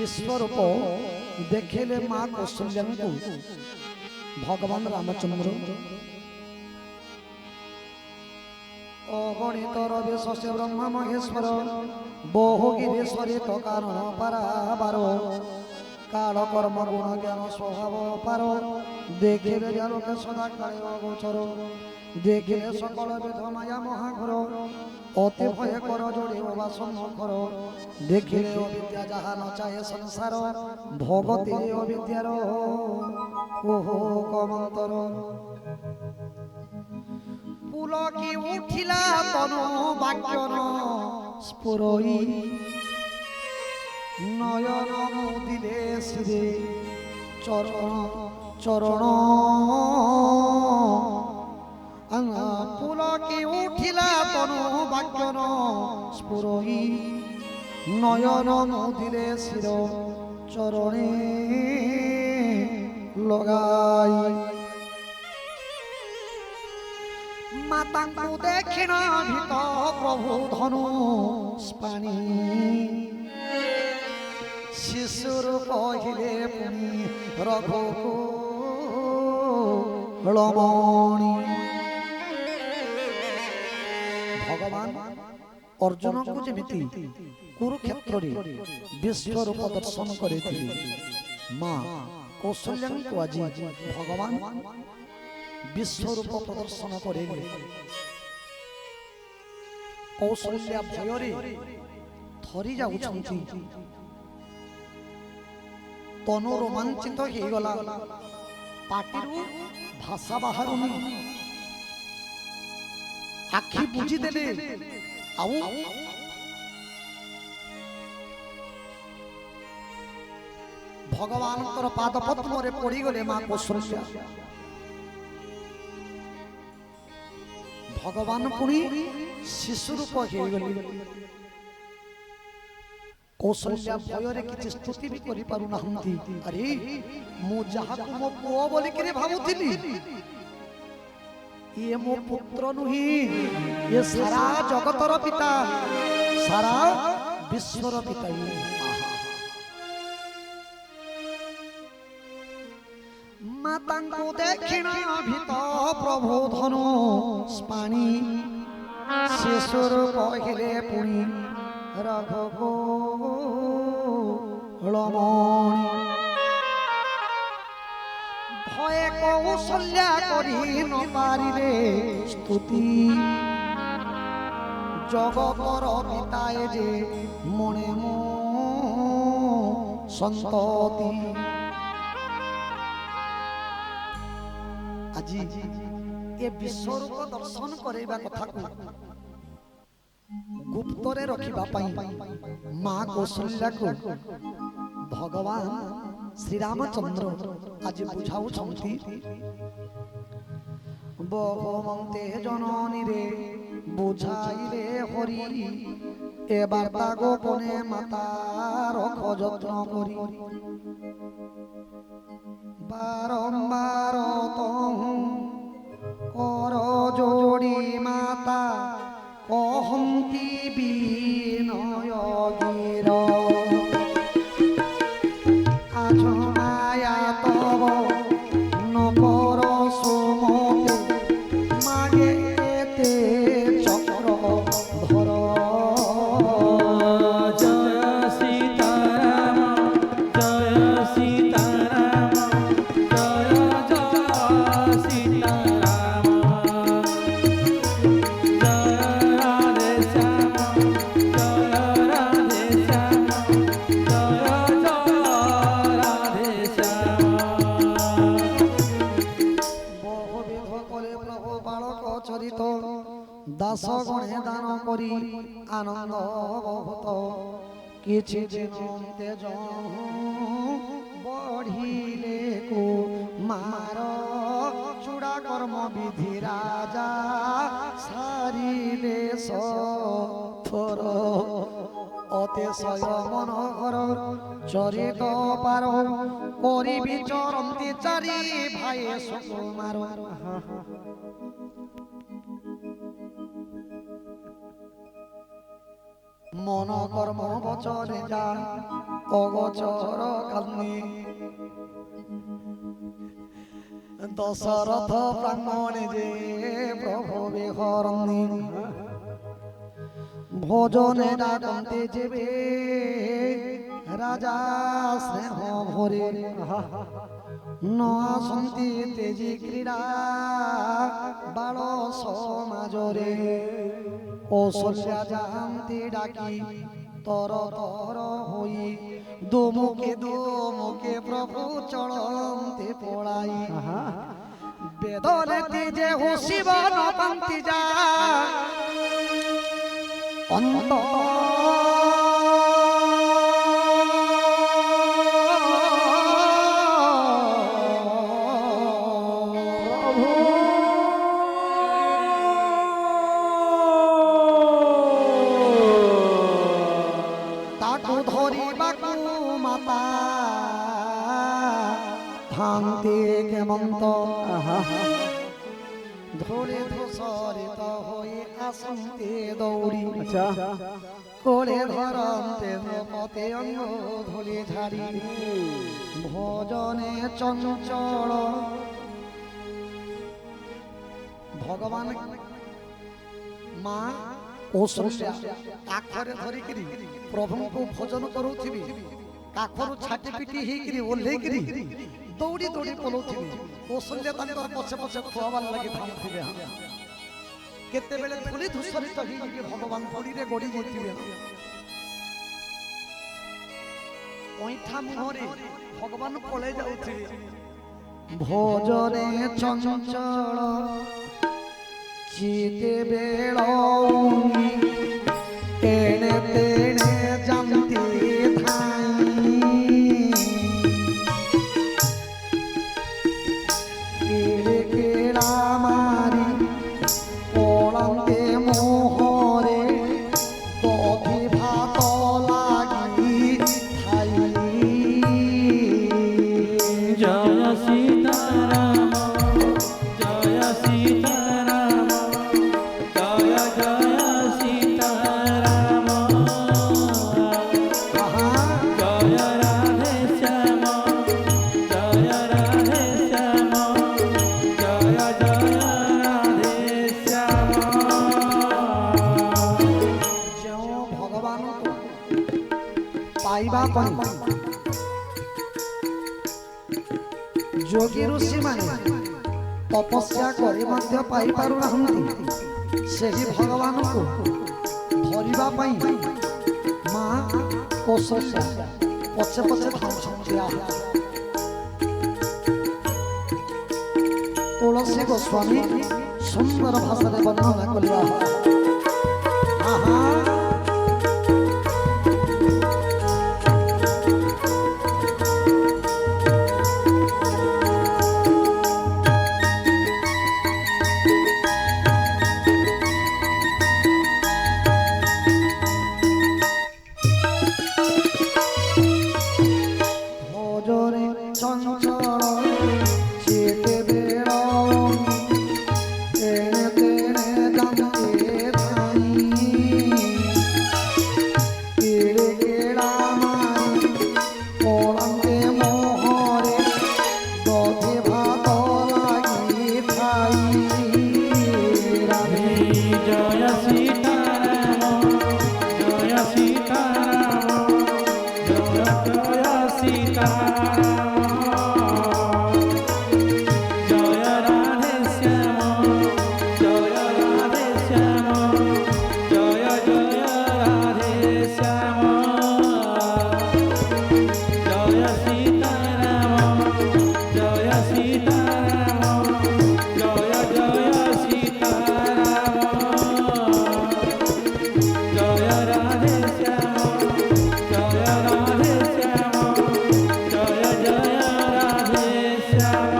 विश्वरूप देखिले माँ कौशल्या को भगवान रामचंद्र अगणित विश्व ब्रह्मा महेश्वर बहुगिरीश्वरी तो कारण पराबार काल कर्म गुण ज्ञान स्वभाव पार देखिले जालोके सदा काले अगोचर देखिले सकल विध माया महाघर अति भय कर जोड़ी बासन कर देखिले अविद्या जहा न चाहे संसार भगती अविद्यार ओहो कमंतर पुलकी उठिला तनु वाक्यन स्फुरई नयन मुदिले श्री चरण चरण पुलकी उठिला तनु वाक्यन स्फुरई नयन मुदिले शिर चरणे लगाई माता देखिण भीत प्रभु धनु पानी शिशुर कहिले पुनी रघुकुलमणि भगवान अर्जुन को जमिति कुरुक्षेत्र विश्वरूप दर्शन करे माँ कौशल्या को आज भगवान विश्वरूप प्रदर्शन करे कौशल्या भयरे थरी जाउछंती तनु रोमांचित हो गला पाटिरु भाषा बाहरुनी आखि बुझी देले आउ भगवान पाद पद्म रे पड़ी गले मां कौशल्या भगवान पुणी शिशु रूप हो गले कौशल्या भୟରେ କିଛି स्तुति भी करि पारु नाहंती अरे मु जहा को मो पुओ बोली के भाबुथिली ये मो पुत्र नुही ये सारा जगतर पिता सारा विश्वर पिता माता को देखिण भीत प्रभु धनु पानी शिशुर कहिले पुणी रघुकुलमणि भय कौशल्या करि न पारिले स्तुति जगतर पिताए जे मणे मो संतति আজি ये विश्वरूप दर्शन करेबा कथा को गुप्तरे रखिबा पाई मां कौशल्या को भगवान श्री रामचंद्र आज बुझाउ छंती बहुमंते जननी रे बुझाइले हरि ए बार्ता गोपने माता रख यत्न करी बारंबार तहु कर जोड़ी माता कहंती विनय गिर आज माया तब न कर सुमते मागे ते चक्र धर दास गणे दान करी आनंद बहुत किछि दिन तेज बढ़िले को मार चूड़ा कर्म विधि राजा सारिले सफर अतिशय मनोहर चरित पार करी विचरन्ति चारि भाई सुकुमार मन कर्म বচনে যা অগোচর কান্নি দশরথ প্রাঙ্গণে যে প্রভু বিহরণী ভোজনে ডাকন্তে যেবে রাজা স্নেহ ভরে ন আসন্তি তেজি ক্রীড়া বাল সমাজরে কৌশল্যা যাহান্তি ডাকি তর তর হই দুমুখে প্রভু চলন্তে পড়াই বেদনে যে হুসিব ন পান্তি যা অন্ত তাকু ধরিবাকু মাতা থামতে কেমন্ত ধরে ধূসরিত হয়ে আসন্তে দৌড়ি কোলে ধরন্তে পথে অঙ্গ ধুলি ঝাড়ি ভজনে চঞ্চল ভগবান মা কৌশল্যা কাখরে ধরিକିরি প্রভুଙ୍କୁ ଭୋଜନ କରୁଥିବି କାଖରୁ ଛାଟି ପିଟି ହେଇକିରି ଓହ୍ଲେଇକିରି ଦୌଡ଼ି ଦୌଡ଼ି ପଳଉଥିବି କୌଶଲ୍ୟା ତାଙ୍କର ପଛେ ପଛେ ଖୁଆବାର ଲାଗି ଧାଉଁଥିବେ କେତେବେଳେ ଧୂଳି ଧୂସରିତ ହେଇକି ଭଗବାନ ପଡ଼ିରେ ଗଡ଼ି ଯାଇଥିବେ ଅଇଁଠା ମୁହଁରେ ଭଗବାନ ପଳେଇ ଯାଉଥିବେ ଭୋଜରେ ଚଞ୍ଚଳ চিতে বেড়ি এনে তেনে জানতে ধাই কেড়ে কেড়া মারি পড়াতে মোহরে দধি ভাত লাগি খাই জয় সীতারাম জয় সীতারাম জয় জয় সীতারাম জয় রাধে শ্যাম জয় রাধে শ্যাম জয় জয় রাধে শ্যাম ଯେଉଁ ଭଗବାନଙ୍କୁ ପାଇବା ପାଇଁ ଯୋଗୀ ଋଷିମାନେ ତପସ୍ୟା କରି ମଧ୍ୟ ପାଇପାରୁନାହାନ୍ତି ସେହି ଭଗବାନଙ୍କୁ ଧରିବା ପାଇଁ ମା କୌଶଲ୍ୟା ପଛେ ପଛେ ଧାଉଁଛନ୍ତି ତୁଳସୀ ଗୋସ୍ୱାମୀ ସୁନ୍ଦର ଭାଷାରେ ବର୍ଣ୍ଣନା କଲେ ভোজরে চঞ্চল চেতে বেড়ি তেনে তেনে জানতে ধাই কেড়ে কেড়া মারি পড়াতে মোহরে দধে ভাত লাগি খাই রাধে জয় সীতারাম জয় সীতারাম জয় জয় সীতারাম জয় রাধে শ্যাম জয় রাধে শ্যাম জয় জয় রাধে শ্যাম জয় সীতারাম জয় সীতারাম জয় জয় সীতারাম জয় রাধে শ্যাম জয় রাধে শ্যাম জয় জয় রাধে শ্যাম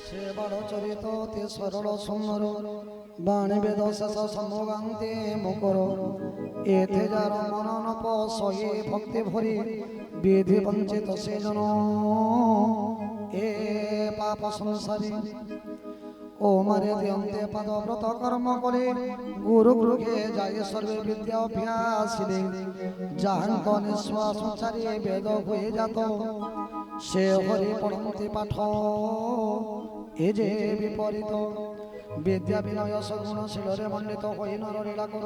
সে বড় চরিত অতি সরল সুন্দর বাণী বেদ শেষ সম্ভোগান্তে মুকর এতে যার মনন পশয়ে ভক্তি ভরি বিধি বঞ্চিত সে জন এ পাপ সংসারী ও মারে দিয়ন্তে পাদব্রত কর্ম করে গুরু গৃহে যায় সর্বে বিদ্যা অভ্যাসিলে যাহাঙ্ক নিঃশ্বাস চারি বেদ হয়ে যাত সে হরি পড়ন্তি পাঠ এ যে বিপরীত বিদ্যা বিনয় সগুণ শিলরে মণ্ডিত হই নর লীলা কর